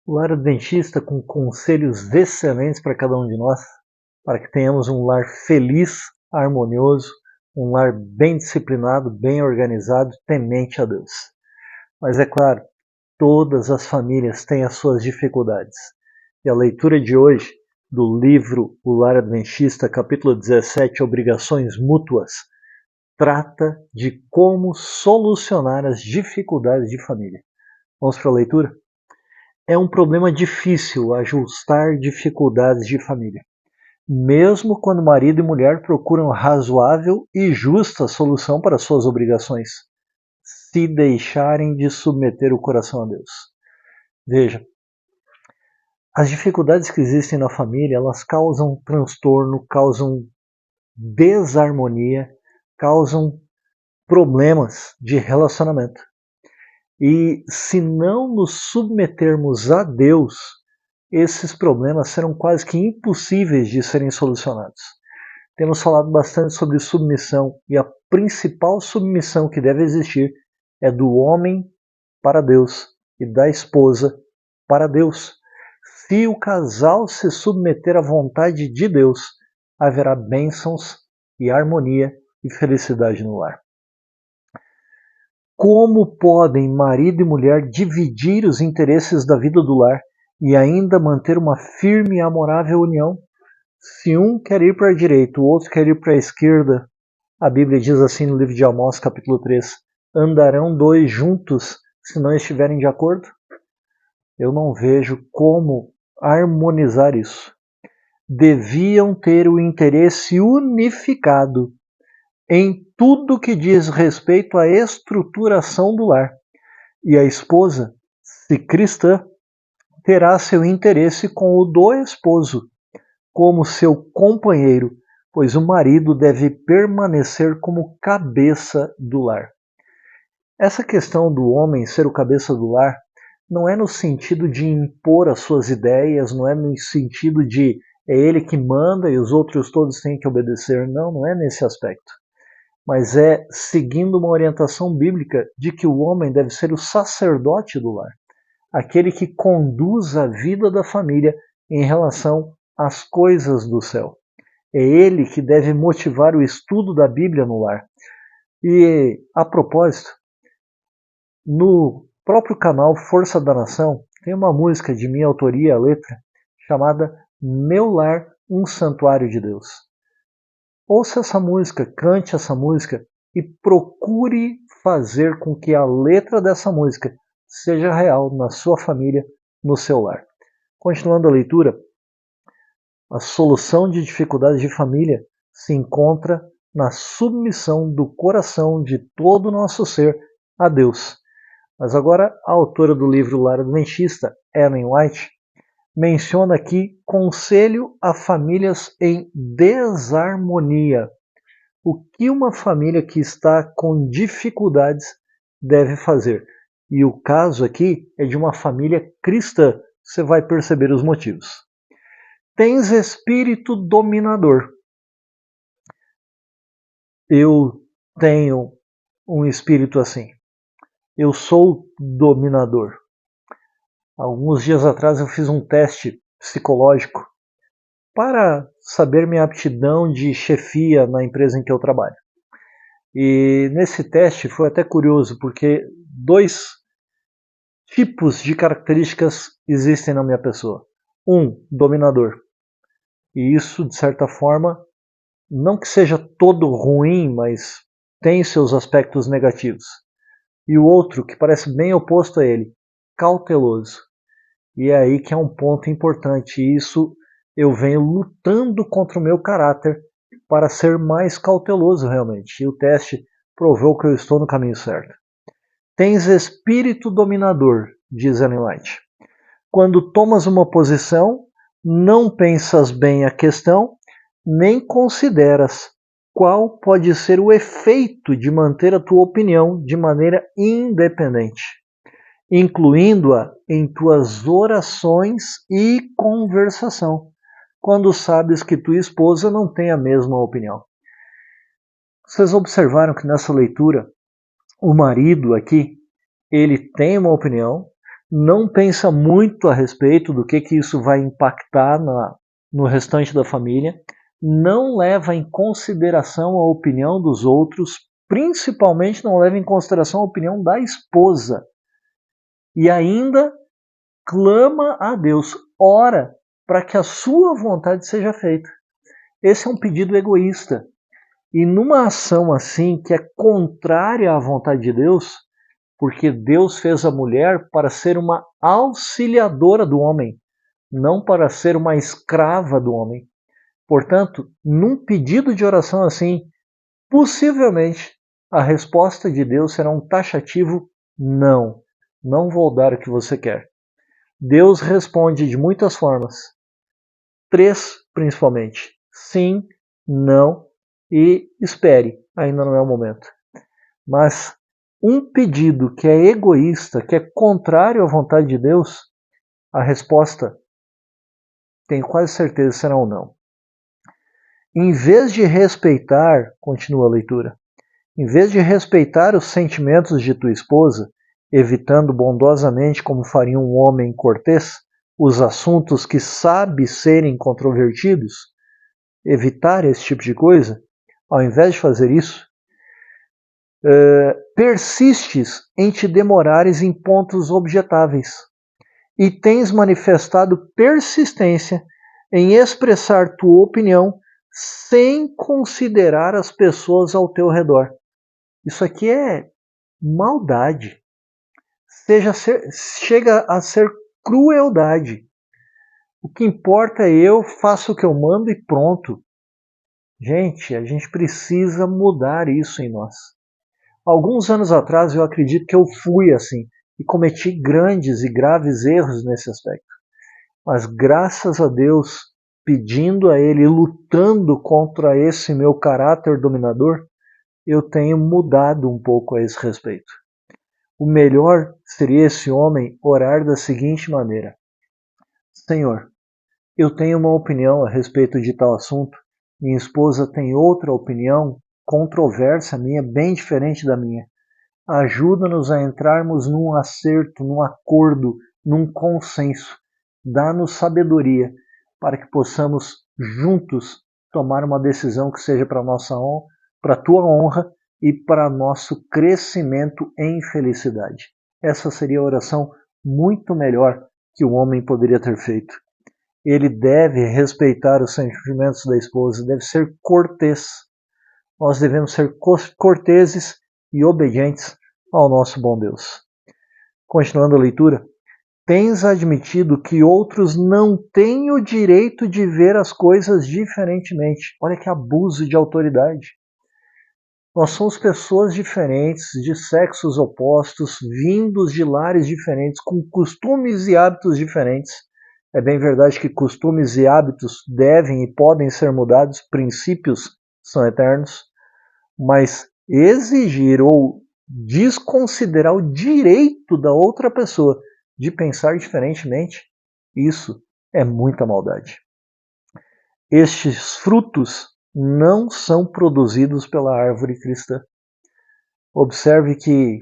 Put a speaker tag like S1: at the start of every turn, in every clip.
S1: O lar adventista com conselhos excelentes para cada um de nós, para que tenhamos um lar feliz, harmonioso, um lar bem disciplinado, bem organizado, temente a Deus. Mas é claro, todas as famílias têm as suas dificuldades. E a leitura de hoje do livro O Lar Adventista, capítulo 17, Obrigações Mútuas, trata de como solucionar as dificuldades de família. Vamos para a leitura? É um problema difícil ajustar dificuldades de família, mesmo quando marido e mulher procuram razoável e justa solução para suas obrigações, se deixarem de submeter o coração a Deus. Veja, as dificuldades que existem na família, elas causam transtorno, causam desarmonia, causam problemas de relacionamento. E se não nos submetermos a Deus, esses problemas serão quase que impossíveis de serem solucionados. Temos falado bastante sobre submissão e a principal submissão que deve existir é do homem para Deus e da esposa para Deus. Se o casal se submeter à vontade de Deus, haverá bênçãos e harmonia e felicidade no lar. Como podem marido e mulher dividir os interesses da vida do lar e ainda manter uma firme e amorável união? Se um quer ir para a direita, o outro quer ir para a esquerda, a Bíblia diz assim no livro de Amós, capítulo 3, andarão dois juntos se não estiverem de acordo? Eu não vejo como harmonizar isso. Deviam ter o interesse unificado em tudo que diz respeito à estruturação do lar. E a esposa, se cristã, terá seu interesse com o do esposo, como seu companheiro, pois o marido deve permanecer como cabeça do lar. Essa questão do homem ser o cabeça do lar não é no sentido de impor as suas ideias, não é no sentido de é ele que manda e os outros todos têm que obedecer. Não, não é nesse aspecto. Mas é seguindo uma orientação bíblica de que o homem deve ser o sacerdote do lar, aquele que conduz a vida da família em relação às coisas do céu. É ele que deve motivar o estudo da Bíblia no lar. E, a propósito, no próprio canal Força da Nação, tem uma música de minha autoria, a letra, chamada Meu Lar, um Santuário de Deus. Ouça essa música, cante essa música e procure fazer com que a letra dessa música seja real na sua família, no seu lar. Continuando a leitura, a solução de dificuldades de família se encontra na submissão do coração de todo o nosso ser a Deus. Mas agora a autora do livro Lar Adventista, Ellen White, menciona aqui conselho a famílias em desarmonia. O que uma família que está com dificuldades deve fazer? E o caso aqui é de uma família cristã. Você vai perceber os motivos. Tens espírito dominador. Eu tenho um espírito assim. Eu sou dominador. Alguns dias atrás eu fiz um teste psicológico para saber minha aptidão de chefia na empresa em que eu trabalho. E nesse teste foi até curioso, porque dois tipos de características existem na minha pessoa. Um, dominador. E isso, de certa forma, não que seja todo ruim, mas tem seus aspectos negativos. E o outro, que parece bem oposto a ele, cauteloso. E é aí que é um ponto importante. E isso eu venho lutando contra o meu caráter para ser mais cauteloso realmente. E o teste provou que eu estou no caminho certo. Tens espírito dominador, diz Ellen White. Quando tomas uma posição, não pensas bem a questão, nem consideras qual pode ser o efeito de manter a tua opinião de maneira independente, incluindo-a em tuas orações e conversação, quando sabes que tua esposa não tem a mesma opinião. Vocês observaram que nessa leitura, o marido aqui, ele tem uma opinião, não pensa muito a respeito do que isso vai impactar no restante da família, não leva em consideração a opinião dos outros, principalmente não leva em consideração a opinião da esposa. E ainda clama a Deus, ora para que a sua vontade seja feita. Esse é um pedido egoísta. E numa ação assim, que é contrária à vontade de Deus, porque Deus fez a mulher para ser uma auxiliadora do homem, não para ser uma escrava do homem. Portanto, num pedido de oração assim, possivelmente a resposta de Deus será um taxativo não. Não vou dar o que você quer. Deus responde de muitas formas. 3 principalmente. Sim, não e espere. Ainda não é o momento. Mas um pedido que é egoísta, que é contrário à vontade de Deus, a resposta, tenho quase certeza, será um não. Em vez de respeitar, continua a leitura, em vez de respeitar os sentimentos de tua esposa, evitando bondosamente, como faria um homem cortês, os assuntos que sabe serem controvertidos, evitar esse tipo de coisa, ao invés de fazer isso, persistes em te demorares em pontos objetáveis e tens manifestado persistência em expressar tua opinião sem considerar as pessoas ao teu redor. Isso aqui é maldade. Chega a ser crueldade. O que importa é eu faço o que eu mando e pronto. Gente, a gente precisa mudar isso em nós. Alguns anos atrás eu acredito que eu fui assim e cometi grandes e graves erros nesse aspecto. Mas graças a Deus, pedindo a Ele, lutando contra esse meu caráter dominador, eu tenho mudado um pouco a esse respeito. O melhor seria esse homem orar da seguinte maneira: Senhor, eu tenho uma opinião a respeito de tal assunto, minha esposa tem outra opinião, controversa minha, bem diferente da minha. Ajuda-nos a entrarmos num acerto, num acordo, num consenso. Dá-nos sabedoria para que possamos juntos tomar uma decisão que seja para nossa honra, para a tua honra e para nosso crescimento em felicidade. Essa seria a oração muito melhor que o homem poderia ter feito. Ele deve respeitar os sentimentos da esposa, deve ser cortês. Nós devemos ser corteses e obedientes ao nosso bom Deus. Continuando a leitura, tens admitido que outros não têm o direito de ver as coisas diferentemente. Olha que abuso de autoridade. Nós somos pessoas diferentes, de sexos opostos, vindos de lares diferentes, com costumes e hábitos diferentes. É bem verdade que costumes e hábitos devem e podem ser mudados, princípios são eternos, mas exigir ou desconsiderar o direito da outra pessoa de pensar diferentemente, isso é muita maldade. Estes frutos não são produzidos pela árvore cristã. Observe que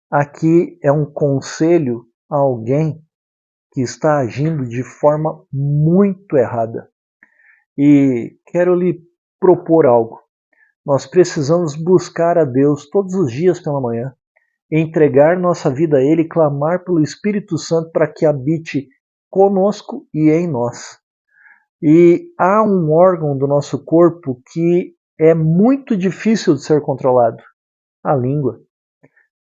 S1: aqui é um conselho a alguém que está agindo de forma muito errada. E quero lhe propor algo. Nós precisamos buscar a Deus todos os dias pela manhã, entregar nossa vida a Ele e clamar pelo Espírito Santo para que habite conosco e em nós. E há um órgão do nosso corpo que é muito difícil de ser controlado: a língua.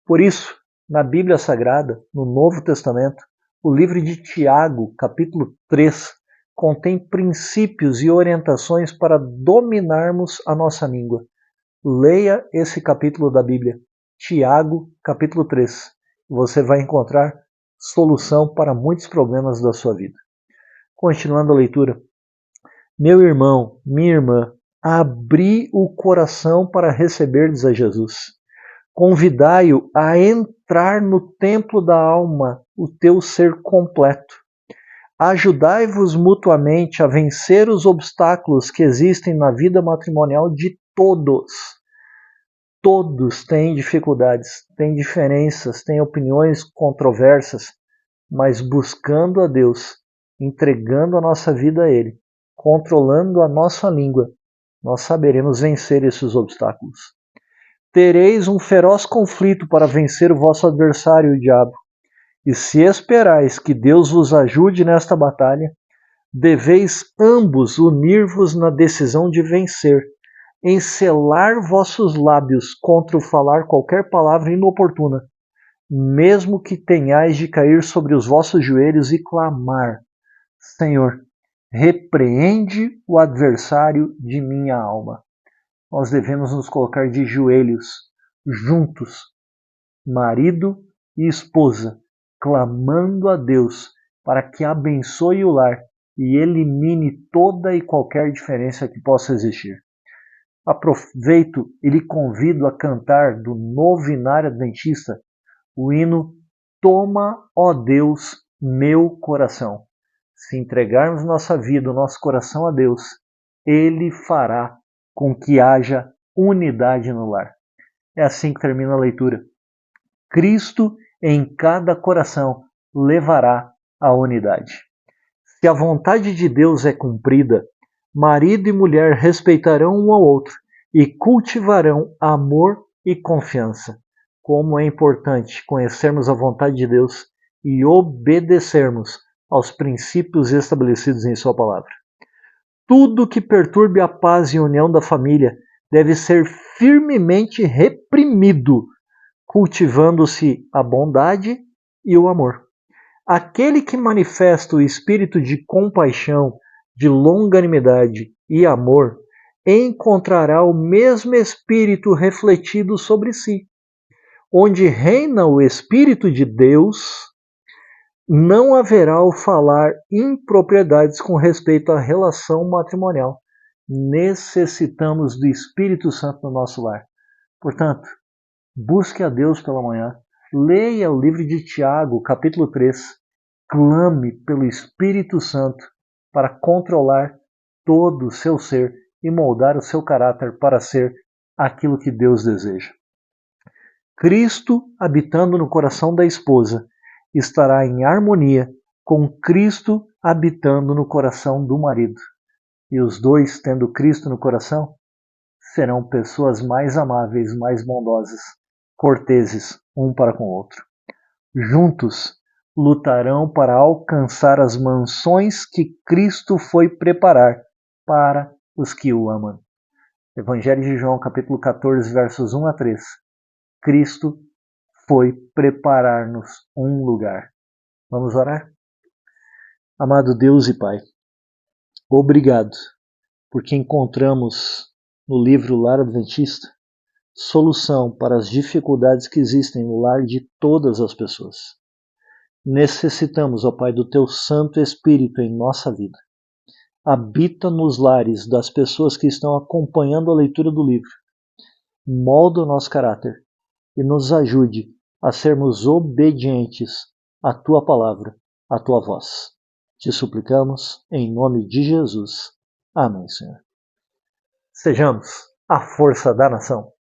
S1: Por isso, na Bíblia Sagrada, no Novo Testamento, o livro de Tiago, capítulo 3, contém princípios e orientações para dominarmos a nossa língua. Leia esse capítulo da Bíblia, Tiago, capítulo 3. Você vai encontrar solução para muitos problemas da sua vida. Continuando a leitura. Meu irmão, minha irmã, abri o coração para receberdes a Jesus. Convidai-o a entrar no templo da alma, o teu ser completo. Ajudai-vos mutuamente a vencer os obstáculos que existem na vida matrimonial de todos. Todos têm dificuldades, têm diferenças, têm opiniões controversas, mas buscando a Deus, entregando a nossa vida a Ele, controlando a nossa língua, nós saberemos vencer esses obstáculos. Tereis um feroz conflito para vencer o vosso adversário, o diabo, e se esperais que Deus vos ajude nesta batalha, deveis ambos unir-vos na decisão de vencer, encelar vossos lábios contra o falar qualquer palavra inoportuna, mesmo que tenhais de cair sobre os vossos joelhos e clamar: Senhor, repreende o adversário de minha alma. Nós devemos nos colocar de joelhos, juntos, marido e esposa, clamando a Deus para que abençoe o lar e elimine toda e qualquer diferença que possa existir. Aproveito e lhe convido a cantar do Novenário Adventista o hino Toma, ó Deus, meu coração. Se entregarmos nossa vida, o nosso coração a Deus, Ele fará com que haja unidade no lar. É assim que termina a leitura. Cristo em cada coração levará a unidade. Se a vontade de Deus é cumprida, marido e mulher respeitarão um ao outro e cultivarão amor e confiança. Como é importante conhecermos a vontade de Deus e obedecermos aos princípios estabelecidos em Sua palavra. Tudo que perturbe a paz e união da família deve ser firmemente reprimido, cultivando-se a bondade e o amor. Aquele que manifesta o espírito de compaixão, de longanimidade e amor, encontrará o mesmo espírito refletido sobre si. Onde reina o Espírito de Deus, não haverá o falar impropriedades com respeito à relação matrimonial. Necessitamos do Espírito Santo no nosso lar. Portanto, busque a Deus pela manhã, leia o livro de Tiago, capítulo 3, clame pelo Espírito Santo para controlar todo o seu ser e moldar o seu caráter para ser aquilo que Deus deseja. Cristo, habitando no coração da esposa, estará em harmonia com Cristo habitando no coração do marido. E os dois, tendo Cristo no coração, serão pessoas mais amáveis, mais bondosas, corteses um para com o outro. Juntos lutarão para alcançar as mansões que Cristo foi preparar para os que o amam. Evangelho de João, capítulo 14, versos 1 a 3. Cristo foi preparar-nos um lugar. Vamos orar? Amado Deus e Pai, obrigado porque encontramos no livro Lar Adventista solução para as dificuldades que existem no lar de todas as pessoas. Necessitamos, ó Pai, do Teu Santo Espírito em nossa vida. Habita nos lares das pessoas que estão acompanhando a leitura do livro. Molda o nosso caráter e nos ajude a sermos obedientes à Tua palavra, à Tua voz. Te suplicamos em nome de Jesus. Amém, Senhor. Sejamos a força da nação.